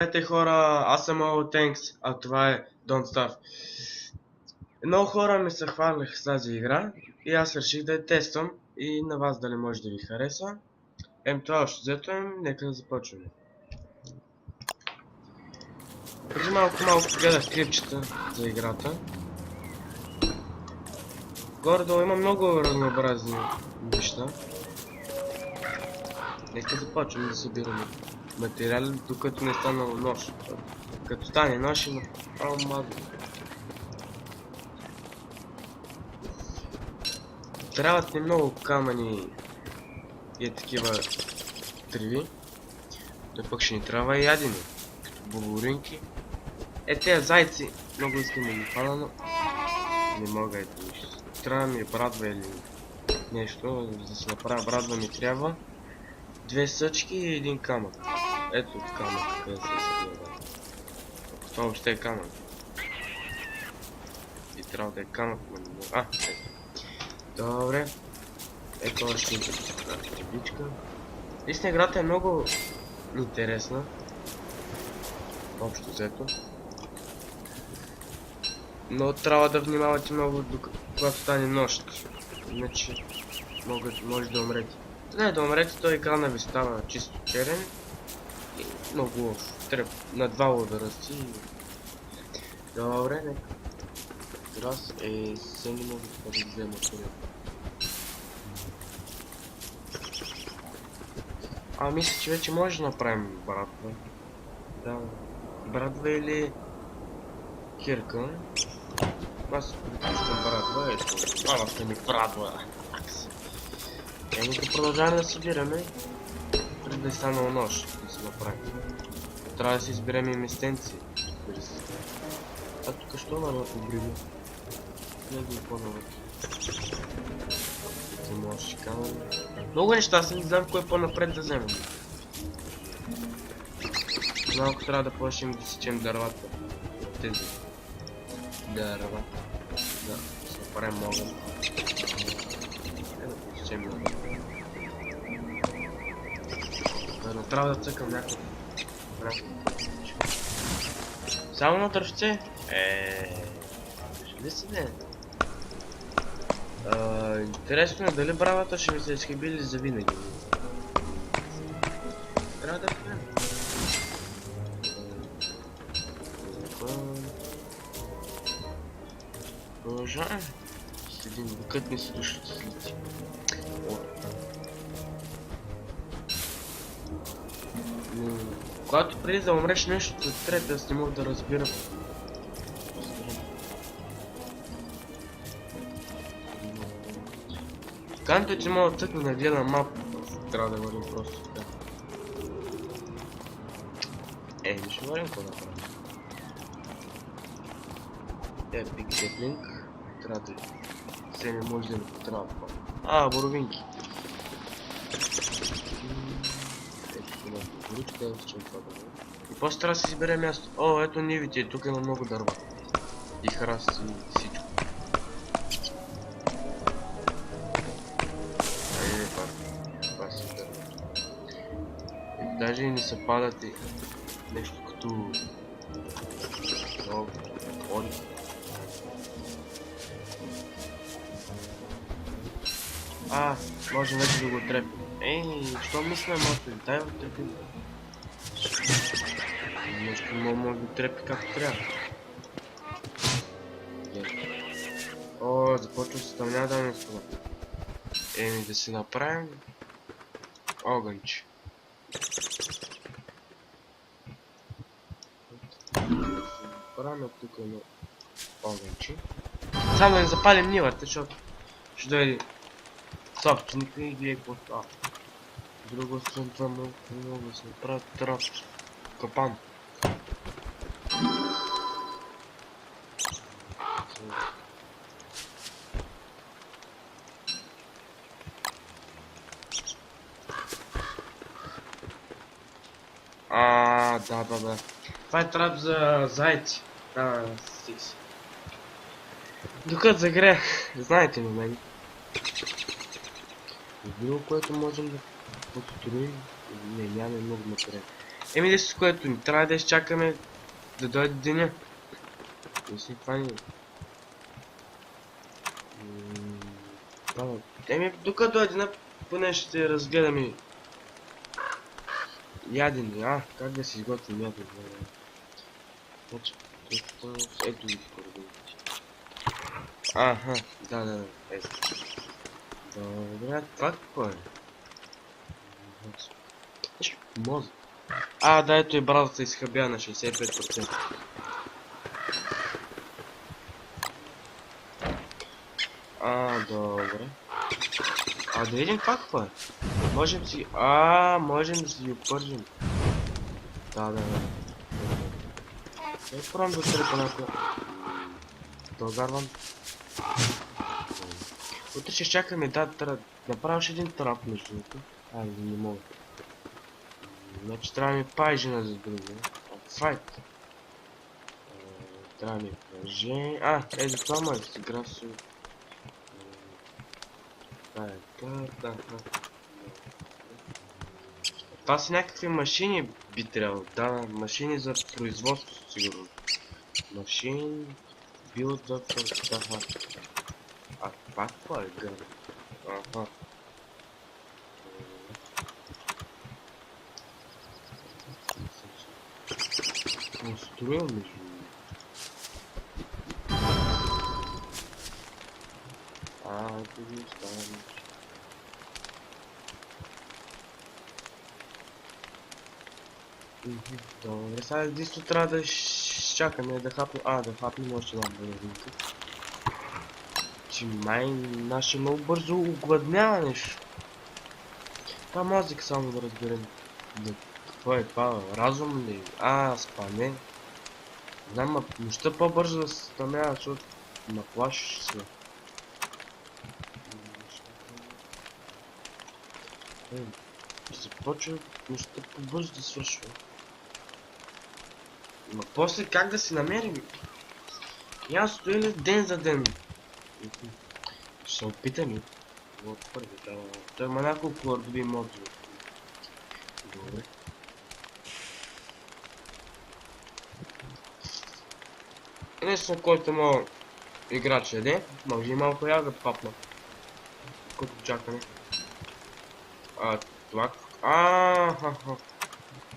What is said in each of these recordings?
Здравейте хора, аз съм All Thanks, а това е Don't Starve. Много хора ми се хвалиха с тази игра и аз реших да я тествам и на вас дали може да ви хареса. Това още взето нека да започваме. Преди малко гледах клипчета за играта. Горе-долу има много разнообразни неща. Нека започваме да събираме материали, докато не станало нощ. Като стане нощ има мазо. Трябват ни много камъни и такива треви. Той пък ще ни трябва и ядени, като булуринки. Тези зайци много искам да ги хвана, но не мога. Трябва ми брадва или нещо, за да се направя брадва ми трябва 2 съчки и един камък. Ето камък, къде се съгледа. Това въобще е камък. И трябва да е камък, но не мога. Ето. Добре. Ето още една табличка. Наистина играта е много интересна. Общо взето. Но трябва да внимавате много, когато стане нощ. Иначе може да умрете. Не да умрете, той екрана ви става чисто черен. И много лошо. Трябва на 2 удара си. Добре, нека. Раз съвсем не мога да взема това. Мисля, че вече може да направим брадва. Да, брадва или кирка. Аз предпочитам брадва, ето. Ще ми брадва. Да продължаваме да събираме. Преди да е станало нощ, да се направим. Трябва да си изберем и местенци. Тук що народ обриви? Не го по-навък. Много неща, аз не знам кое по-напред да вземем. Малко трябва да почнем да сечем дървата. Тези дърва. Да се направим огън. Да посечем огън. Но трябва да цъкам някакво. Само на дървце? Ще ли си не? Интересно е дали бравата ще ми се изхибили завинаги. Трябва да видим. Продължаваме. Следим, докато ми се душат слити. Когато преди да умреш нещо, трябва да не мога да разбирам. Канто е, че мога да цъкна да гледам мапа. Трябва да вървим просто така. Не ще вървим какво да правим. Epic Deadlink. Трябва да се не може да не потрябва това. Боровинки. Ето това горичка, с чем това да бъде. И после трябва да си избере място. Ето нивите, тук има много дърва. И храст и всичко. Даже и не се падат и нещо като много води. Може вече да го трепим. Що мисля, може да дай го трепим? Нещо може да трепи както трябва. Започва се стъмня да не спомня. Да си направим огънче. Правим тук едно огънче. Само да не запалим нивата, защото ще дойде собственика и гледа какво става. С друга страна това много да се направи трап. Капан. Да. Това е трап за зайци. Стикс. Докато загрях, знаете ли мен. Било, което можем да построим. Не, няма много материал. Еми да си което ни, трябва да изчакаме да дойде деня. Мисля, това ни... Еми, докато дойде на, поне ще разгледаме ядене. Как да си изготвим ядене? Значи, ето ги координати. Да, ето. Добре, това какво е? Нещо мозък. Да, ето и бразата изхъбя на 65%. Добре. Да видим какво е. Можем си... можем да си ги опържим. Да. Пробвам да трепа някоя. Дългарвам. Утре ще чакаме, да направиш един трап между другото. Не мога. Значи трябва да ми пайжена за друго. Файт. Трябва да ми паже... ето това може да си графсо. Това са някакви машини би трябвало. Да, машини за производство сигурно. Машини... Билд за... Това какво е гър? Конструил между... ето ги оставаме. Добре, сега единствено трябва да изчакаме да хапнем... да хапнем още една балеринка. Че май наше много бързо огладнява нещо. Това мозък само да разберем. Какво е това? Разум ли? Спане. Знам, нощта по-бързо да се стъмява, защото наплашиш се. Започва нощта по-бързо да свършва. Но после как да си намерим? Я стоя ли ден за ден? Ще се опитам. Вот първи, той има няколко ардови модули. Добре. Единствено, който мога играч яде, може и малко я да папна. Като чакаме. Това...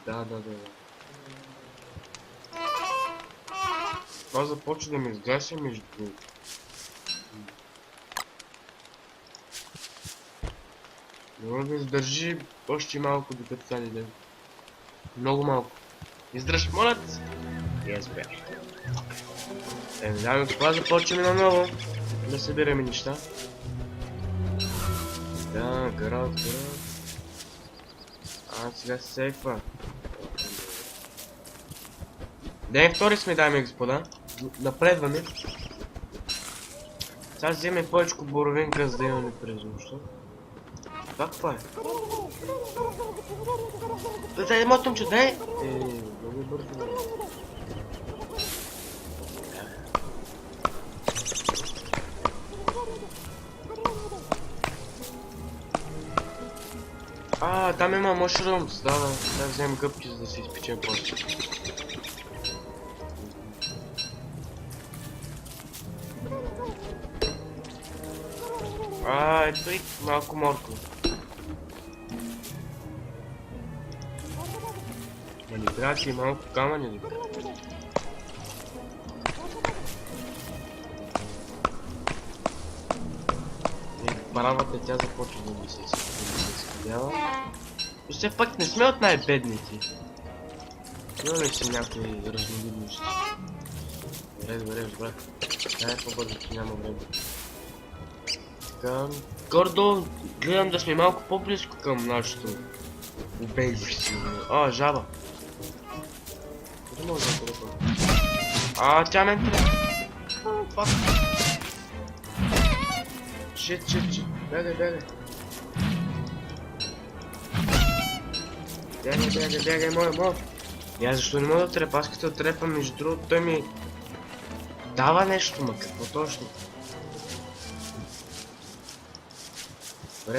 Да. Това започва да ме изгася между другото. Може да издържи още малко докато стане ден. Много малко. Издръж, моля те се! Yes, бе. Дами, това започваме наново. Да събираме неща. Да, град. Сега се сейфа. Ден втори сме, дами и господа. Напредваме. Сега вземе повече боровинка, за да имаме през нощта. Това какво е? Дай, мотомче, дай! Много бързо. Там има мушрумс, да, вземем гъбки, за да се изпечем после. Ето и малко морква. Не трябва да си малко камъни. Баравата тя започва да ми се изпадява. Но все пак не сме от най-бедните. Имаме си някои разновидности. Добре. Дай по-бързо, че няма време. Така, гордо гледам да сме малко по-близко към нашето убежище. Жаба. Къде мога да поръпам? Тя ме трябва. Фак. Шит. Бегай. Бягай, моя. Защо не мога да трепа? Аз като трепа, между другото, той ми дава нещо, какво точно?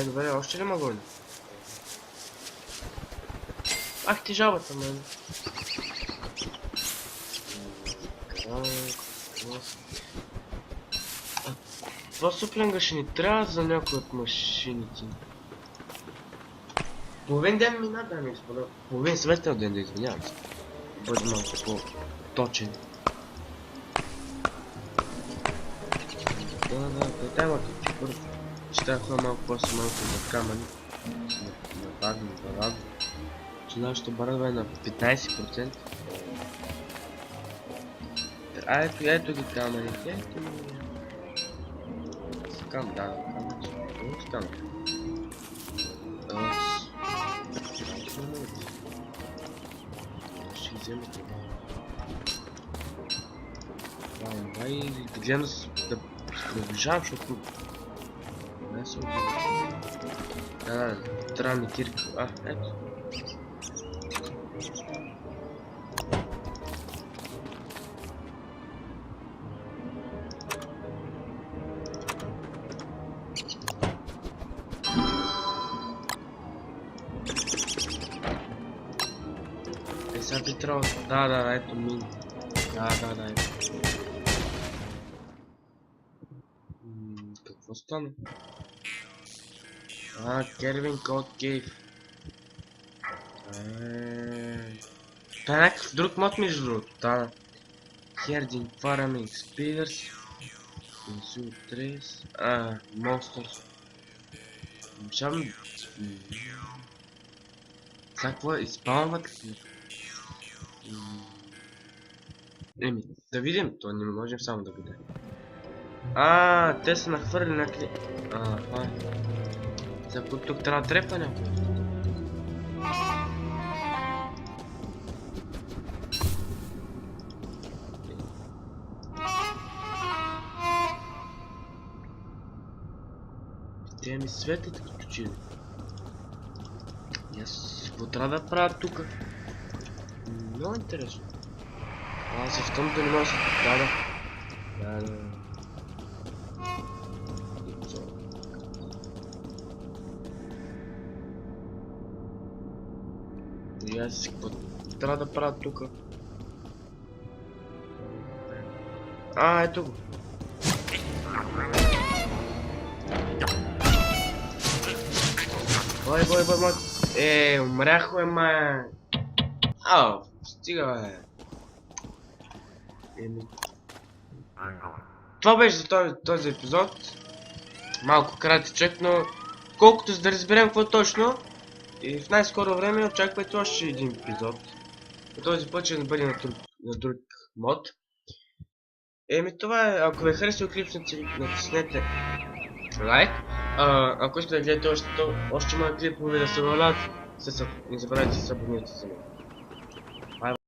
Добре, още ли мога ли? Ах ти жабата, мен. Това суплинга ще ни трябва за някои от машините. Половин ден мина, дами и господа. Половин светъл ден, да извинявам се. Бъде малко по-точен. Да, таймата, че първо. Щяхме малко по-малко за камъни. Нападни, бараб. Че нашата бараба е на 15%. Ето ги камъните, ето ги. Скам, да, скам. Ще взема това. Давай, да гледам да се приближавам, защото... Не се отбива. Да, трябва ми кирка. Ето. Сега ти трябва... Да, ето мин. Да, ето. Какво стана? Кервин Код Кейв. Това е някакъв друг мод между другото. Да. Хердинг, Фараминг, Спидърс. Инсул Трейс. Монстърс. Мишам... Сега какво е? Изпалват ли? Еми, да видим, то не можем само да видим. Те са нахвърли някакви... За тук трябва да трепа някой. Те ми светят като чили. Какво трябва да правя тук? Много интересно. Аз в тъмто не мога да се... Да. И аз си какво трябва да правя тук? Ето го. Бой, мой. Умрях, ма. Стига, бе. Това беше за този епизод. Малко кратичък, но колкото за да разберем какво точно. И в най-скоро време очаквайте още един епизод. По този път ще бъде на друг мод. Това е. Ако ви харесва клип, натиснете лайк. Ако искате да гледате още мои клипове да се валят, не забравяйте да се абонирате за мен.